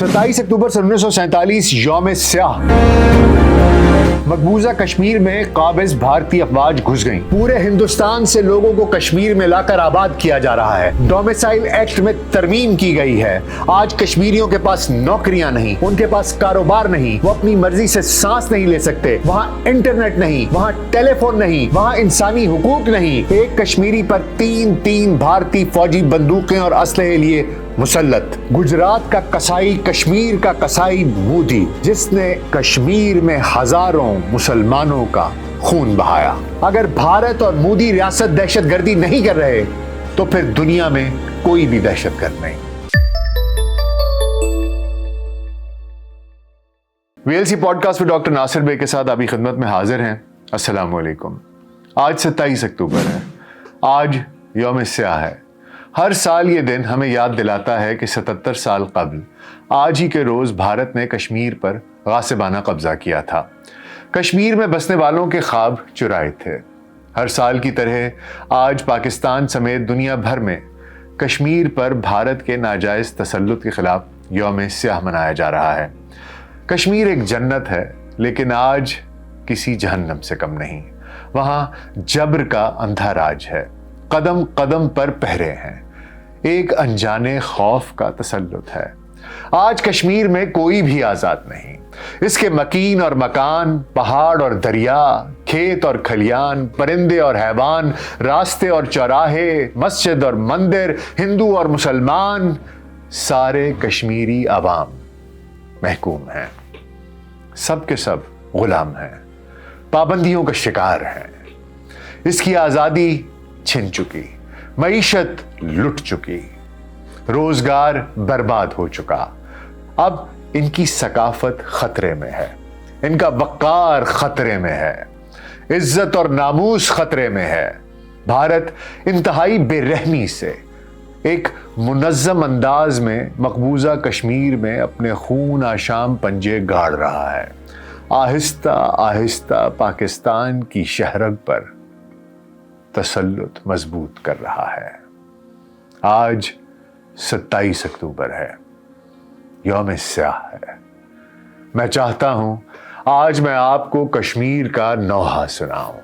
27 اکتوبر 1947 یوم سیاہ مقبوضہ کشمیر میں قابض بھارتی افواج گھس گئیں۔ پورے ہندوستان سے لوگوں کو کشمیر میں لا کر آباد کیا جا رہا ہے۔ ڈومیسائل ایکٹ میں ترمیم کی گئی ہے۔ آج کشمیریوں کے پاس نوکریاں نہیں، ان کے پاس کاروبار نہیں، وہ اپنی مرضی سے سانس نہیں لے سکتے۔ وہاں انٹرنیٹ نہیں، وہاں ٹیلی فون نہیں، وہاں انسانی حقوق نہیں۔ ایک کشمیری پر تین بھارتی فوجی بندوقیں اور اسلحے لیے مسلط۔ گجرات کا قصائی، کشمیر کا قصائی مودی، جس نے کشمیر میں ہزاروں مسلمانوں کا خون بہایا۔ اگر بھارت اور مودی ریاست دہشت گردی نہیں کر رہے تو پھر دنیا میں کوئی بھی دہشت گرد نہیں۔ ویلسی پوڈ کاسٹ میں ڈاکٹر ناصر بے کے ساتھ آپ کی خدمت میں حاضر ہیں۔ السلام علیکم۔ آج 27 اکتوبر ہے۔ آج یوم سیاہ ہے۔ ہر سال یہ دن ہمیں یاد دلاتا ہے کہ 77 سال قبل آج ہی کے روز بھارت نے کشمیر پر غاصبانہ قبضہ کیا تھا۔ کشمیر میں بسنے والوں کے خواب چرائے تھے۔ ہر سال کی طرح آج پاکستان سمیت دنیا بھر میں کشمیر پر بھارت کے ناجائز تسلط کے خلاف یوم سیاہ منایا جا رہا ہے۔ کشمیر ایک جنت ہے، لیکن آج کسی جہنم سے کم نہیں۔ وہاں جبر کا اندھا راج ہے، قدم قدم پر پہرے ہیں، ایک انجانے خوف کا تسلط ہے۔ آج کشمیر میں کوئی بھی آزاد نہیں۔ اس کے مکین اور مکان، پہاڑ اور دریا، کھیت اور کھلیان، پرندے اور حیوان، راستے اور چوراہے، مسجد اور مندر، ہندو اور مسلمان، سارے کشمیری عوام محکوم ہیں۔ سب کے سب غلام ہیں، پابندیوں کا شکار ہیں۔ اس کی آزادی چھن چکی، معیشت لٹ چکی، روزگار برباد ہو چکا۔ اب ان کی ثقافت خطرے میں ہے، ان کا وقار خطرے میں ہے، عزت اور ناموس خطرے میں ہے۔ بھارت انتہائی بے رحمی سے ایک منظم انداز میں مقبوضہ کشمیر میں اپنے خون آشام پنجے گاڑ رہا ہے۔ آہستہ آہستہ پاکستان کی شہرگ پر تسلط مضبوط کر رہا ہے۔ آج 27 اکتوبر ہے، یوم سیاہ ہے۔ میں چاہتا ہوں آج میں آپ کو کشمیر کا نوحہ سناؤں،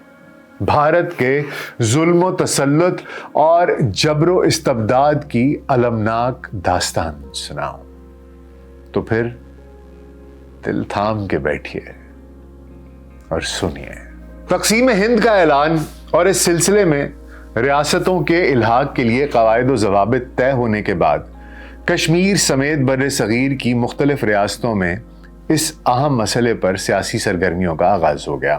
بھارت کے ظلم و تسلط اور جبر و استبداد کی المناک داستان سناؤں۔ تو پھر دل تھام کے بیٹھیے اور سنیے۔ تقسیم ہند کا اعلان اور اس سلسلے میں ریاستوں کے الحاق کے لیے قواعد و ضوابط طے ہونے کے بعد کشمیر سمیت بر صغیر کی مختلف ریاستوں میں اس اہم مسئلے پر سیاسی سرگرمیوں کا آغاز ہو گیا۔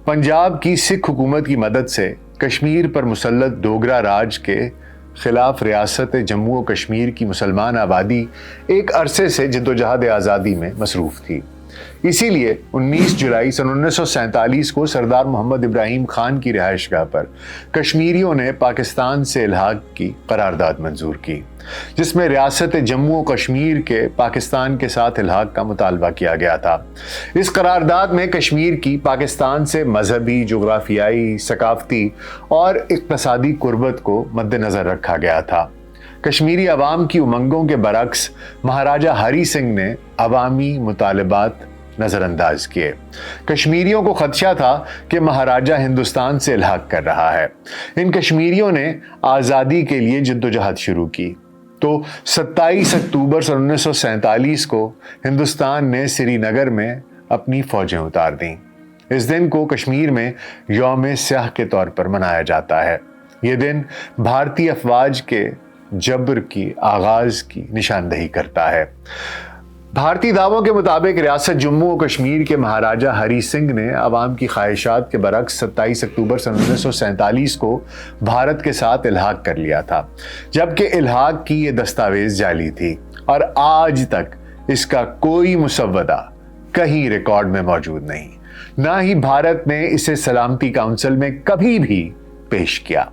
پنجاب کی سکھ حکومت کی مدد سے کشمیر پر مسلط ڈوگرا راج کے خلاف ریاست جموں و کشمیر کی مسلمان آبادی ایک عرصے سے جدوجہد آزادی میں مصروف تھی۔ اسی لیے 19 جولائی سن 1947 کو سردار محمد ابراہیم خان کی رہائش گاہ پر کشمیریوں نے پاکستان سے الحاق کی قرارداد منظور کی، جس میں ریاست جموں و کشمیر کے پاکستان کے ساتھ الحاق کا مطالبہ کیا گیا تھا۔ اس قرارداد میں کشمیر کی پاکستان سے مذہبی، جغرافیائی، ثقافتی اور اقتصادی قربت کو مد نظر رکھا گیا تھا۔ کشمیری عوام کی امنگوں کے برعکس مہاراجہ ہری سنگھ نے عوامی مطالبات نظر انداز کیے۔ کشمیریوں کو خدشہ تھا کہ مہاراجہ ہندوستان سے الحاق کر رہا ہے۔ ان کشمیریوں نے آزادی کے لیے جدوجہد شروع کی تو 27 اکتوبر سن 1947 کو ہندوستان نے سری نگر میں اپنی فوجیں اتار دیں۔ اس دن کو کشمیر میں یوم سیاہ کے طور پر منایا جاتا ہے۔ یہ دن بھارتی افواج کے جبر کی آغاز کی نشاندہی کرتا ہے۔ بھارتی دعووں کے مطابق ریاست جموں و کشمیر کے مہاراجہ ہری سنگھ نے عوام کی خواہشات کے برعکس 27 اکتوبر سن 1947 کو بھارت کے ساتھ الحاق کر لیا تھا، جبکہ الحاق کی یہ دستاویز جعلی تھی اور آج تک اس کا کوئی مسودہ کہیں ریکارڈ میں موجود نہیں، نہ ہی بھارت نے اسے سلامتی کونسل میں کبھی بھی پیش کیا۔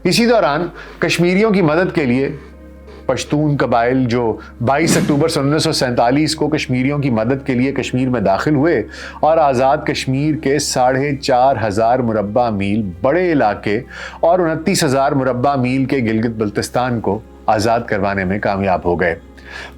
اسی دوران کشمیریوں کی مدد کے لیے پشتون قبائل جو 22 اکتوبر سن 1947 کو کشمیریوں کی مدد کے لیے کشمیر میں داخل ہوئے اور آزاد کشمیر کے 4,500 مربع میل بڑے علاقے اور 29,000 مربع میل کے گلگت بلتستان کو آزاد کروانے میں کامیاب ہو گئے۔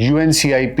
UNCIP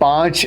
5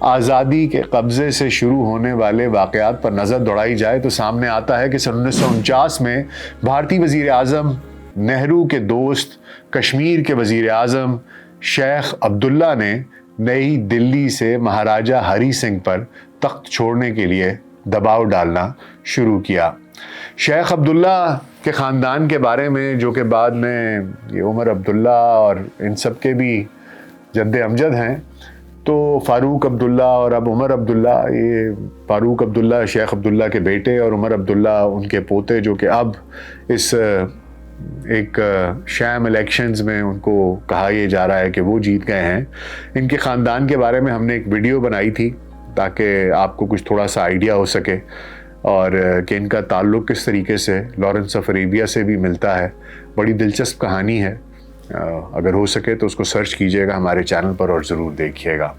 آزادی کے قبضے سے شروع ہونے والے واقعات پر نظر دوڑائی جائے تو سامنے آتا ہے کہ سن 1949 میں بھارتی وزیر اعظم نہرو کے دوست کشمیر کے وزیر اعظم شیخ عبداللہ نے نئی دلی سے مہاراجہ ہری سنگھ پر تخت چھوڑنے کے لیے دباؤ ڈالنا شروع کیا۔ شیخ عبداللہ کے خاندان کے بارے میں، جو کہ بعد میں یہ عمر عبداللہ اور ان سب کے بھی جد امجد ہیں، تو فاروق عبداللہ اور اب عمر عبداللہ، یہ فاروق عبداللہ شیخ عبداللہ کے بیٹے اور عمر عبداللہ ان کے پوتے، جو کہ اب اس ایک شام الیکشنز میں ان کو کہا یہ جا رہا ہے کہ وہ جیت گئے ہیں۔ ان کے خاندان کے بارے میں ہم نے ایک ویڈیو بنائی تھی تاکہ آپ کو کچھ تھوڑا سا آئیڈیا ہو سکے، اور کہ ان کا تعلق کس طریقے سے لارنس آف اریبیا سے بھی ملتا ہے۔ بڑی دلچسپ کہانی ہے، اگر ہو سکے تو اس کو سرچ کیجئے گا ہمارے چینل پر اور ضرور دیکھیے گا۔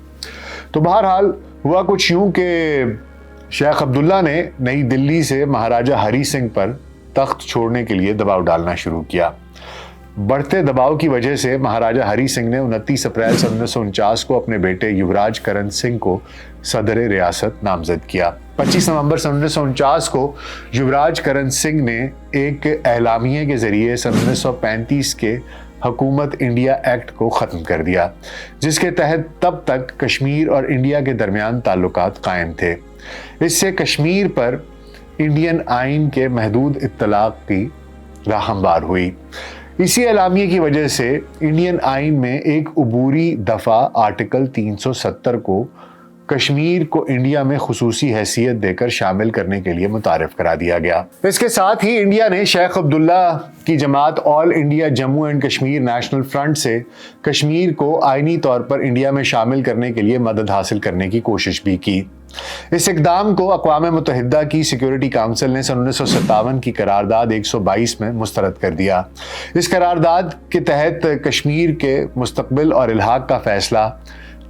تو بہرحال ہوا کچھ یوں کہ شیخ عبداللہ نے نئی دلی سے مہاراجہ ہری سنگھ پر تخت چھوڑنے کے لیے دباؤ ڈالنا شروع کیا۔ بڑھتے دباؤ کی وجہ سے مہاراجہ ہری سنگھ نے 29 اپریل 1949 کو اپنے بیٹے یوراج کرن سنگھ کو صدر ریاست نامزد کیا۔ 25 نومبر 1949 کو یوراج کرن سنگھ نے ایک اعلامیے کے ذریعے 1935 کے حکومت انڈیا ایکٹ کو ختم کر دیا، جس کے تحت تب تک کشمیر اور انڈیا کے درمیان تعلقات قائم تھے۔ اس سے کشمیر پر انڈین آئین کے محدود اطلاق کی راہ ہموار ہوئی۔ اسی اعلامیے کی وجہ سے انڈین آئین میں ایک عبوری دفعہ آرٹیکل 370 کو کشمیر کو انڈیا میں خصوصی حیثیت دے کر شامل کرنے کے لیے متعارف کرا دیا گیا۔ اس کے ساتھ ہی انڈیا نے شیخ عبداللہ کی جماعت all India Jammu and Kashmir national front سے کشمیر کو آئینی طور پر انڈیا میں شامل کرنے کے لیے مدد حاصل کرنے کی کوشش بھی کی۔ اس اقدام کو اقوام متحدہ کی سیکیورٹی کونسل نے سن 1957 کی قرارداد 122 میں مسترد کر دیا۔ اس قرارداد کے تحت کشمیر کے مستقبل اور الحاق کا فیصلہ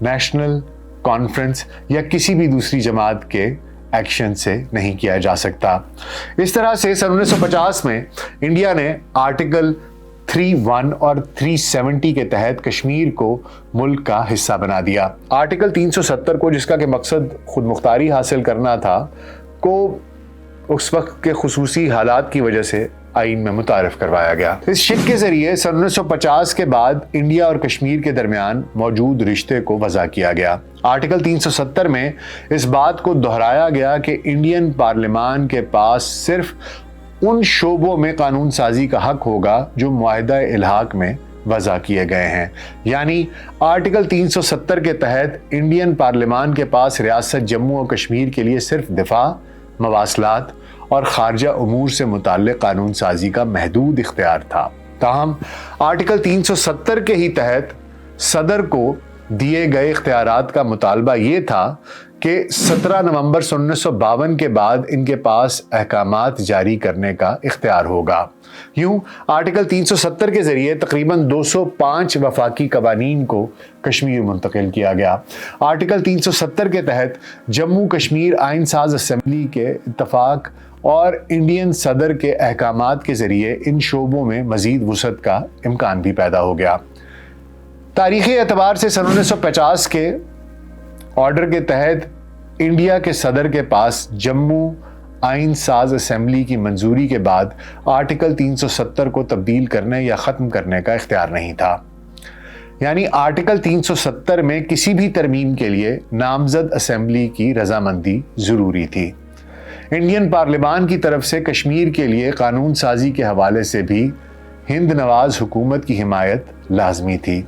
نیشنل کانفرنس یا کسی بھی دوسری جماعت کے ایکشن سے نہیں کیا جا سکتا۔ اس طرح سے سن 1950 میں انڈیا نے آرٹیکل 3(1) اور 370 کے تحت کشمیر کو ملک کا حصہ بنا دیا۔ آرٹیکل 370 کو، جس کا کہ مقصد خود مختاری حاصل کرنا تھا، کو اس وقت کے خصوصی حالات کی وجہ سے آئین میں متعارف کروایا گیا۔ اس شک کے ذریعے سن 1950 کے بعد انڈیا اور کشمیر کے درمیان موجود رشتے کو وضع کیا گیا۔ آرٹیکل 370 میں اس بات کو دہرایا گیا کہ انڈین پارلیمان کے پاس صرف ان شعبوں میں قانون سازی کا حق ہوگا جو معاہدہ الحاق میں وضع کیے گئے ہیں، یعنی آرٹیکل 370 کے تحت انڈین پارلیمان کے پاس ریاست جموں اور کشمیر کے لیے صرف دفاع، مواصلات اور خارجہ امور سے متعلق قانون سازی کا محدود اختیار تھا۔ تاہم آرٹیکل 370 کے ہی تحت صدر کو دیے گئے اختیارات کا مطالبہ یہ تھا کہ 17 نومبر 1952 کے بعد ان کے پاس احکامات جاری کرنے کا اختیار ہوگا۔ یوں آرٹیکل 370 کے ذریعے تقریباً 205 وفاقی قوانین کو کشمیر منتقل کیا گیا۔ آرٹیکل 370 کے تحت جموں کشمیر آئین ساز اسمبلی کے اتفاق اور انڈین صدر کے احکامات کے ذریعے ان شعبوں میں مزید وسعت کا امکان بھی پیدا ہو گیا۔ تاریخی اعتبار سے سن 1950 کے آرڈر کے تحت انڈیا کے صدر کے پاس جموں آئین ساز اسمبلی کی منظوری کے بعد آرٹیکل 370 کو تبدیل کرنے یا ختم کرنے کا اختیار نہیں تھا، یعنی آرٹیکل 370 میں کسی بھی ترمیم کے لیے نامزد اسمبلی کی رضامندی ضروری تھی۔ انڈین پارلیمان کی طرف سے کشمیر کے لیے قانون سازی کے حوالے سے بھی ہند نواز حکومت کی حمایت لازمی تھی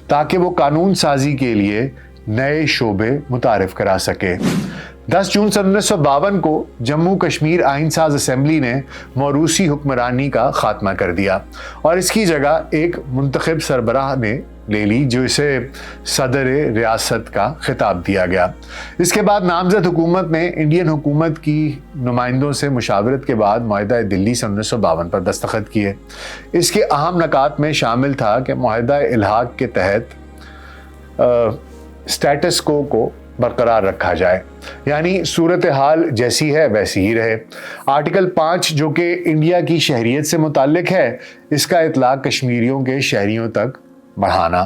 تاکہ وہ قانون سازی کے لیے نئے شعبے متعارف کرا سکے۔ 10 جون سن 1952 کو جموں کشمیر آئین ساز اسمبلی نے موروثی حکمرانی کا خاتمہ کر دیا اور اس کی جگہ ایک منتخب سربراہ نے لے لی، جو اسے صدر ریاست کا خطاب دیا گیا۔ اس کے بعد نامزد حکومت نے انڈین حکومت کی نمائندوں سے مشاورت کے بعد معاہدہ دلی سن 1952 پر دستخط کیے۔ اس کے اہم نکات میں شامل تھا کہ معاہدہ الحاق کے تحت سٹیٹس کو برقرار رکھا جائے، یعنی صورتحال جیسی ہے ویسی ہی رہے۔ آرٹیکل 5 جو کہ انڈیا کی شہریت سے متعلق ہے، اس کا اطلاق کشمیریوں کے شہریوں تک بڑھانا۔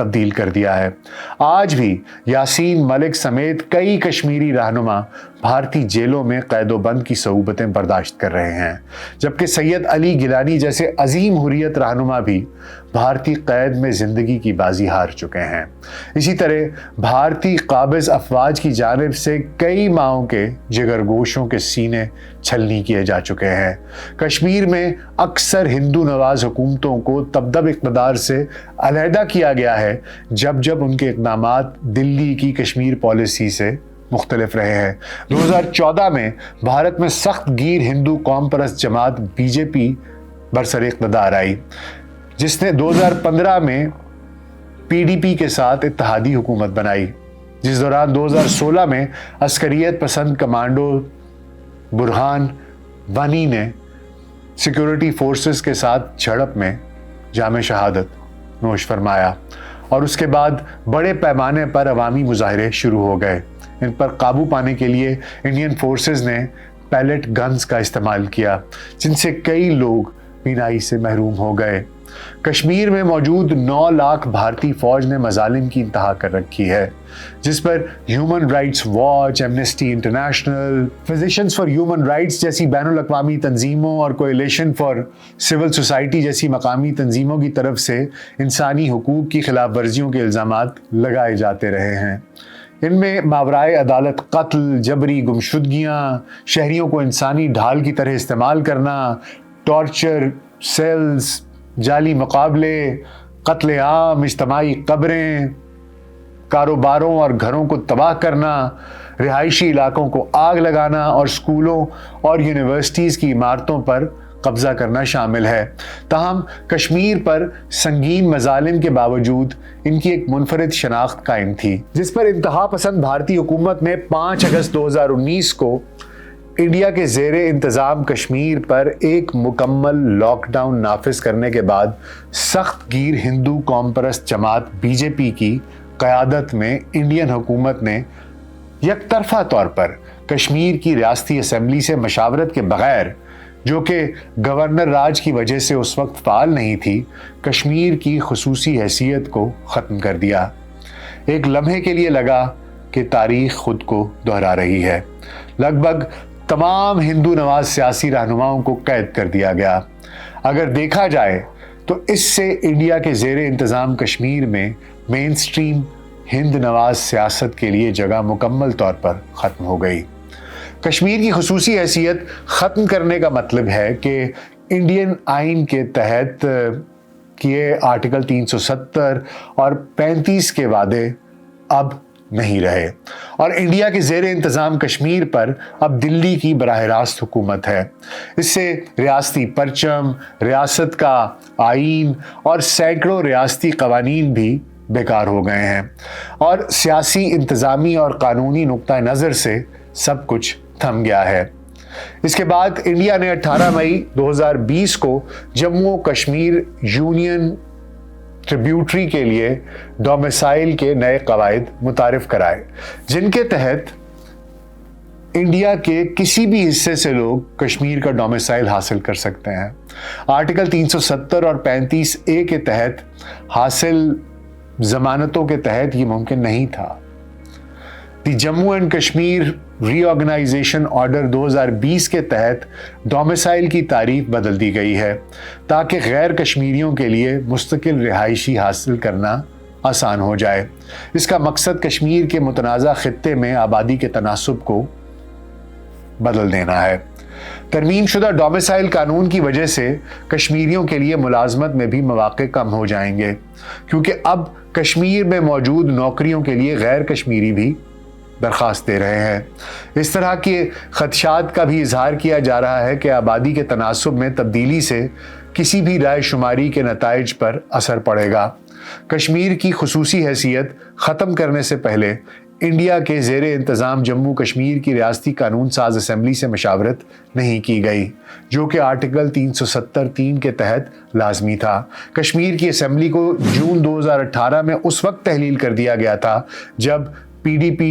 تبدیل کر دیا ہے۔ آج بھی یاسین ملک سمیت کئی کشمیری رہنما بھارتی جیلوں میں قید و بند کی صعوبتیں برداشت کر رہے ہیں، جبکہ سید علی گیلانی جیسے عظیم حریت رہنما بھی بھارتی قید میں زندگی کی بازی ہار چکے ہیں۔ اسی طرح بھارتی قابض افواج کی جانب سے کئی ماؤں کے جگر گوشوں کے سینے چھلنی کیے جا چکے ہیں۔ کشمیر میں اکثر ہندو نواز حکومتوں کو تبدب اقتدار سے علیحدہ کیا گیا ہے جب ان کے اقدامات دلی کی کشمیر پالیسی سے مختلف رہے ہیں۔ 2014 میں بھارت میں سخت گیر ہندو قوم پرست جماعت بی جے پی برسر اقتدار آئی، جس نے 2015 میں پی ڈی پی کے ساتھ اتحادی حکومت بنائی، جس دوران 2016 میں عسکریت پسند کمانڈو برہان وانی نے سیکیورٹی فورسز کے ساتھ جھڑپ میں جام شہادت نوش فرمایا، اور اس کے بعد بڑے پیمانے پر عوامی مظاہرے شروع ہو گئے۔ ان پر قابو پانے کے لیے انڈین فورسز نے پیلٹ گنز کا استعمال کیا، جن سے کئی لوگ بینائی سے محروم ہو گئے۔ کشمیر میں موجود 9 لاکھ بھارتی فوج نے مظالم کی انتہا کر رکھی ہے، جس پر human rights watch, amnesty international, physicians for human rights جیسی بین الاقوامی تنظیموں اور کوئلیشن فار سول سوسائٹی جیسی مقامی تنظیموں کی طرف سے انسانی حقوق کی خلاف ورزیوں کے الزامات لگائے جاتے رہے ہیں۔ ان میں ماورائے عدالت قتل، جبری گمشدگیاں، شہریوں کو انسانی ڈھال کی طرح استعمال کرنا، ٹارچر سیلز، جعلی مقابلے، قتل عام، اجتماعی قبریں، کاروباروں اور گھروں کو تباہ کرنا، رہائشی علاقوں کو آگ لگانا اور اسکولوں اور یونیورسٹیز کی عمارتوں پر قبضہ کرنا شامل ہے۔ تاہم کشمیر پر سنگین مظالم کے باوجود ان کی ایک منفرد شناخت قائم تھی، جس پر انتہا پسند بھارتی حکومت نے 5 اگست 2019 کو انڈیا کے زیر انتظام کشمیر پر ایک مکمل لاک ڈاؤن نافذ کرنے کے بعد سخت گیر ہندو قوم پرست جماعت بی جے پی کی قیادت میں انڈین حکومت نے یک طرفہ طور پر کشمیر کی ریاستی اسمبلی سے مشاورت کے بغیر، جو کہ گورنر راج کی وجہ سے اس وقت فعال نہیں تھی، کشمیر کی خصوصی حیثیت کو ختم کر دیا۔ ایک لمحے کے لیے لگا کہ تاریخ خود کو دہرا رہی ہے۔ لگ بھگ تمام ہندو نواز سیاسی رہنماؤں کو قید کر دیا گیا۔ اگر دیکھا جائے تو اس سے انڈیا کے زیر انتظام کشمیر میں مین سٹریم ہند نواز سیاست کے لیے جگہ مکمل طور پر ختم ہو گئی۔ کشمیر کی خصوصی حیثیت ختم کرنے کا مطلب ہے کہ انڈین آئین کے تحت کیے آرٹیکل 370 اور 35 کے وعدے اب نہیں رہے، اور انڈیا کے زیر انتظام کشمیر پر اب دلی کی براہ راست حکومت ہے۔ اس سے ریاستی پرچم، ریاست کا آئین اور سینکڑوں ریاستی قوانین بھی بیکار ہو گئے ہیں، اور سیاسی، انتظامی اور قانونی نقطہ نظر سے سب کچھ تھم گیا ہے۔ اس کے بعد انڈیا نے 18 مئی 2020 کو جموں کشمیر یونین ٹریبیوٹری کے لیے ڈومیسائل کے نئے قواعد متعارف کرائے، جن کے تحت انڈیا کے کسی بھی حصے سے لوگ کشمیر کا ڈومیسائل حاصل کر سکتے ہیں۔ آرٹیکل 370 اور 35A کے تحت حاصل ضمانتوں کے تحت یہ ممکن نہیں تھا۔ The Jammu and Kashmir reorganisation order 2020 کے تحت ڈومیسائل کی تعریف بدل دی گئی ہے تاکہ غیر کشمیریوں کے لیے مستقل رہائشی حاصل کرنا آسان ہو جائے۔ اس کا مقصد کشمیر کے متنازع خطے میں آبادی کے تناسب کو بدل دینا ہے۔ ترمیم شدہ ڈومیسائل قانون کی وجہ سے کشمیریوں کے لیے ملازمت میں بھی مواقع کم ہو جائیں گے، کیونکہ اب کشمیر میں موجود نوکریوں کے لیے غیر کشمیری بھی درخواست دے رہے ہیں۔ اس طرح کے خدشات کا بھی اظہار کیا جا رہا ہے کہ آبادی کے تناسب میں تبدیلی سے کسی بھی رائے شماری کے نتائج پر اثر پڑے گا۔ کشمیر کی خصوصی حیثیت ختم کرنے سے پہلے انڈیا کے زیر انتظام جموں کشمیر کی ریاستی قانون ساز اسمبلی سے مشاورت نہیں کی گئی، جو کہ آرٹیکل 370(3) کے تحت لازمی تھا۔ کشمیر کی اسمبلی کو جون 2018 میں اس وقت تحلیل کر دیا گیا تھا جب PDP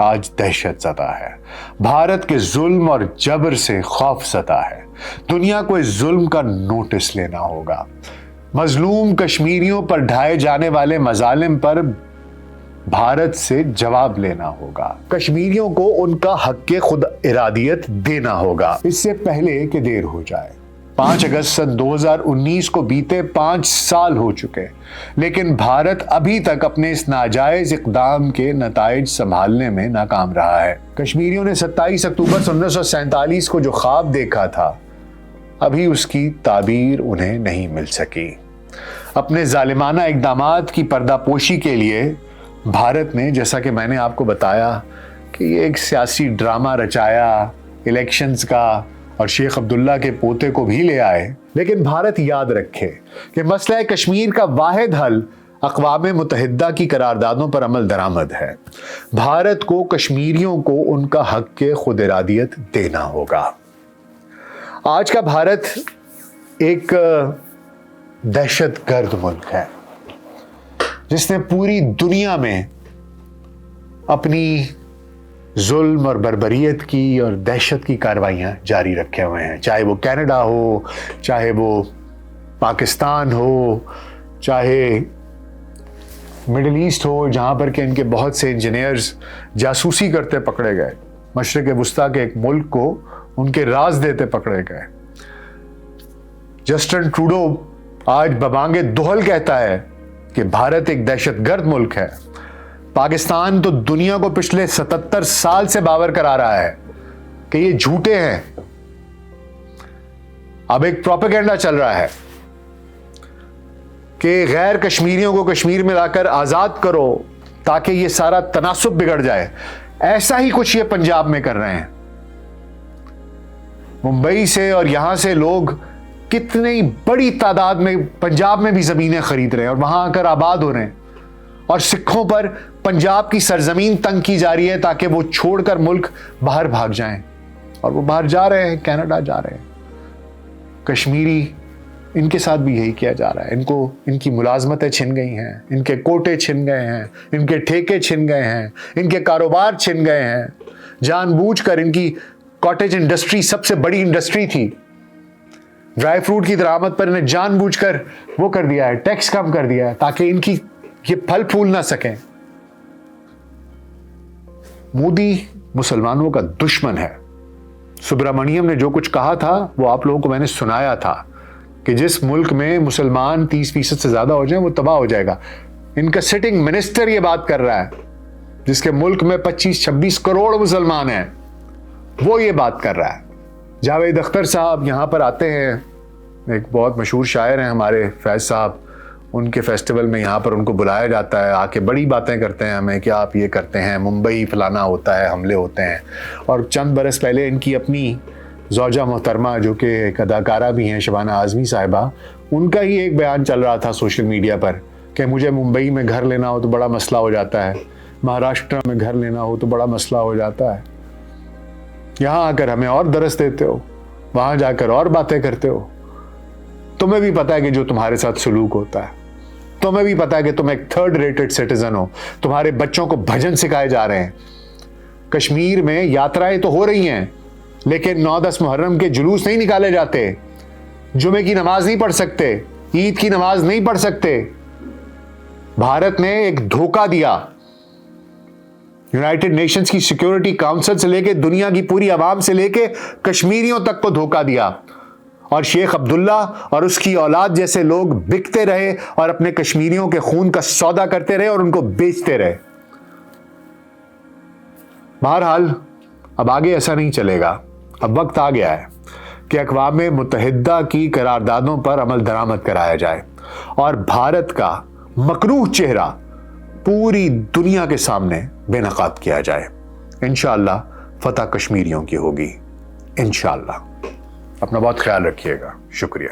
آج دہشت زدہ ہے، بھارت کے ظلم اور جبر سے خوف زدہ ہے۔ دنیا کو اس ظلم کا نوٹس لینا ہوگا۔ مظلوم کشمیریوں پر ڈھائے جانے والے مظالم پر بھارت سے جواب لینا ہوگا۔ کشمیریوں کو ان کا حق خود ارادیت دینا ہوگا، اس سے پہلے کہ دیر ہو جائے۔ 5 اگست سن 2019 کو بیتے 5 سال ہو چکے، لیکن بھارت ابھی تک اپنے اس ناجائز اقدام کے نتائج سنبھالنے میں ناکام رہا ہے۔ کشمیریوں نے 27 اکتوبر 1947 کو جو خواب دیکھا تھا، ابھی اس کی تعبیر انہیں نہیں مل سکی۔ اپنے ظالمانہ اقدامات کی پردہ پوشی کے لیے بھارت نے، جیسا کہ میں نے آپ کو بتایا کہ یہ ایک سیاسی ڈرامہ رچایا الیکشنز کا، اور شیخ عبداللہ کے پوتے کو بھی لے آئے۔ لیکن بھارت یاد رکھے کہ مسئلہ کشمیر کا واحد حل اقوام متحدہ کی قراردادوں پر عمل درآمد ہے۔ بھارت کو کشمیریوں کو ان کا حق خود ارادیت دینا ہوگا۔ آج کا بھارت ایک دہشت گرد ملک ہے جس نے پوری دنیا میں اپنی ظلم اور بربریت کی اور دہشت کی کارروائیاں جاری رکھے ہوئے ہیں، چاہے وہ کینیڈا ہو، چاہے وہ پاکستان ہو، چاہے مڈل ایسٹ ہو، جہاں پر کہ ان کے بہت سے انجینئرز جاسوسی کرتے پکڑے گئے، مشرق وسطیٰ کے ایک ملک کو ان کے راز دیتے پکڑے گئے۔ جسٹن ٹروڈو آج ببانگ دہل کہتا ہے کہ بھارت ایک دہشت گرد ملک ہے۔ پاکستان تو دنیا کو پچھلے 77 سال سے باور کرا رہا ہے کہ یہ جھوٹے ہیں۔ اب ایک پروپیگنڈا چل رہا ہے کہ غیر کشمیریوں کو کشمیر میں لا کر آزاد کرو تاکہ یہ سارا تناسب بگڑ جائے۔ ایسا ہی کچھ یہ پنجاب میں کر رہے ہیں۔ ممبئی سے اور یہاں سے لوگ کتنی بڑی تعداد میں پنجاب میں بھی زمینیں خرید رہے ہیں اور وہاں آ کر آباد ہو رہے ہیں، اور سکھوں پر پنجاب کی سرزمین تنگ کی جا رہی ہے تاکہ وہ چھوڑ کر ملک باہر بھاگ جائیں، اور وہ باہر جا رہے ہیں، کینیڈا جا رہے ہیں۔ کشمیری، ان کے ساتھ بھی یہی کیا جا رہا ہے۔ ان کو ان کی ملازمتیں چھن گئی ہیں، ان کے کوٹے چھن گئے ہیں، ان کے ٹھیکے چھن گئے ہیں، ان کے کاروبار چھن گئے ہیں۔ جان بوجھ کر ان کی کاٹیج انڈسٹری سب سے بڑی انڈسٹری تھی، ڈرائی فروٹ کی درآمد پر انہیں جان بوجھ کر وہ کر دیا ہے، ٹیکس کم کر دیا ہے تاکہ ان کی یہ پھل پھول نہ سکیں۔ مودی مسلمانوں کا دشمن ہے۔ سبرامنیم نے جو کچھ کہا تھا وہ آپ لوگوں کو میں نے سنایا تھا کہ جس ملک میں مسلمان 30% سے زیادہ ہو جائیں وہ تباہ ہو جائے گا۔ ان کا سٹنگ منسٹر یہ بات کر رہا ہے، جس کے ملک میں 25-26 کروڑ مسلمان ہیں، وہ یہ بات کر رہا ہے۔ جاوید اختر صاحب یہاں پر آتے ہیں، ایک بہت مشہور شاعر ہیں ہمارے، فیض صاحب، ان کے فیسٹیول میں یہاں پر ان کو بلایا جاتا ہے، آ کے بڑی باتیں کرتے ہیں ہمیں کہ آپ یہ کرتے ہیں، ممبئی فلانا ہوتا ہے، حملے ہوتے ہیں۔ اور چند برس پہلے ان کی اپنی زوجہ محترمہ جو کہ ایک اداکارہ بھی ہیں، شبانہ اعظمی صاحبہ، ان کا ہی ایک بیان چل رہا تھا سوشل میڈیا پر کہ مجھے ممبئی میں گھر لینا ہو تو بڑا مسئلہ ہو جاتا ہے، مہاراشٹر میں گھر لینا ہو تو بڑا مسئلہ ہو جاتا ہے، یہاں آ کر ہمیں اور درس دیتے ہو، وہاں جا کر اور باتیں کرتے ہو۔ تمہیں بھی پتا ہے کہ جو تمہارے ساتھ سلوک ہوتا ہے، تمہیں بھی پتا ہے کہ تم ایک 3rd ریٹڈ سٹیزن ہو، تمہارے بچوں کو بھجن سکھائے جا رہے ہیں۔ کشمیر میں یاترائیں تو ہو رہی ہیں لیکن 9-10 محرم کے جلوس نہیں نکالے جاتے، جمعے کی نماز نہیں پڑھ سکتے، عید کی نماز نہیں پڑھ سکتے۔ بھارت نے ایک دھوکہ دیا، یونائٹڈ نیشنز کی سیکیورٹی کاؤنسل سے لے کے دنیا کی پوری عوام سے لے کے کشمیریوں تک کو دھوکہ دیا، اور شیخ عبداللہ اور اس کی اولاد جیسے لوگ بکتے رہے اور اپنے کشمیریوں کے خون کا سودا کرتے رہے اور ان کو بیچتے رہے۔ بہرحال اب آگے ایسا نہیں چلے گا۔ اب وقت آ گیا ہے کہ اقوام متحدہ کی قراردادوں پر عمل درآمد کرایا جائے اور بھارت کا مکروہ چہرہ پوری دنیا کے سامنے بے نقاب کیا جائے۔ انشاءاللہ فتح کشمیریوں کی ہوگی، انشاءاللہ۔ اپنا بہت خیال رکھیے گا، شکریہ۔